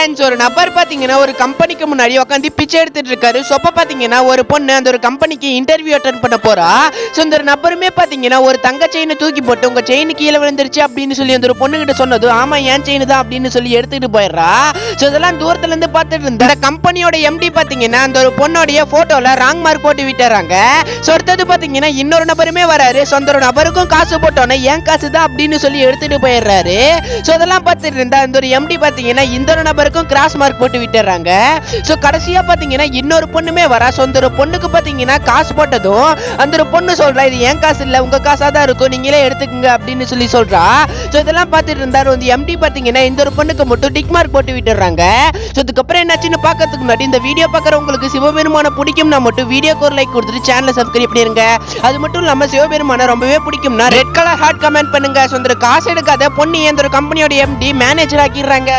Friends, ஒரு நபர் பாத்தீங்கன்னா ஒரு கம்பெனிக்கு முன்னாடி உட்காந்து பிச்சை எடுத்துட்டு இருக்காரு. சொப்ப பாத்தீங்கன்னா ஒரு பொண்ணு அந்த ஒரு கம்பெனிக்கு இன்டர்வியூ அட்டெண்ட் பண்ண போறா. சோ இந்த நபருமே பாத்தீங்கன்னா ஒரு தங்க செயினை தூக்கி போட்டு உங்க செயின் கீழே விழுந்துருச்சு அப்படின்னு சொல்லி அந்த ஒரு பொண்ணு கிட்ட சொன்னது, ஆமா என் செயின் தான் அப்படின்னு சொல்லி எடுத்துட்டு போயிடுறா. சோ இதெல்லாம் தூரத்துல இருந்து பார்த்துட்டு இருந்த இந்த கம்பெனியோட எம்டி பாத்தீங்கன்னா அந்த ஒரு பொண்ணோட போட்டோல ராங் மார்க் போட்டு விட்டுறாங்க. சோ அடுத்தது பாத்தீங்கன்னா இன்னொரு நபருமே வராரு. சோ அந்த ஒரு நபருக்கும் காசு போட்டோன்னே என் காசு தான் அப்படின்னு சொல்லி எடுத்துட்டு போயிடுறாரு. சோ இதெல்லாம் பார்த்துட்டு இருந்தா அந்த ஒரு எம்டி பாத்தீங்கன்னா இந்த ஒரு நபருக்கும் கிராஸ் மார்க் போட்டு விட்டுறாங்க. சோ கடைசியா பாத்தீங்கன்னா இன்னொரு பொண்ணுமே வரா. சோ அந்த ஒரு பொண்ணுக்கு பாத்தீங்கன்னா காசு போட்டதும் அந்த ஒரு பொண்ணு சொல்றா, இது என் காசு இல்ல உங்க காசா தான் இருக்கும், நீங்களே எடுத்துக்கங்க அப்படின்னு சொல்லி சொல்றா. சோ இதெல்லாம் பார்த்துட்டு இருந்தாரு அந்த எம்டி பாத்தீங்கன்னா இந்த ஒரு பொண்ணுக்கு மட்டும் டிக் மார்க் போட்டு விட்டுறாங்க. சோ அதுக்கப்புறம் என்னாச்சுன்னு பார்க்கிறதுக்கு முன்னாடி இந்த வீடியோ பார்க்குற உங்களுக்கு சிவபெருமான பிடிக்கும்னா மட்டும் வீடியோக்கு ஒரு லைக் கொடுத்துட்டு சேனலை சப்ஸ்கிரைப் பண்ணிருங்க. அது மட்டும் இல்லாம சிவபெருமான ரொம்பவே பிடிக்கும்னா ரெட் கலர் ஹார்ட் கமெண்ட் பண்ணுங்க. சோ அந்த காசு எடுக்காத பொண்ணு இந்த ஒரு கம்பெனியோட எம்டி மேனேஜர் ஆக்கிடுறாங்க.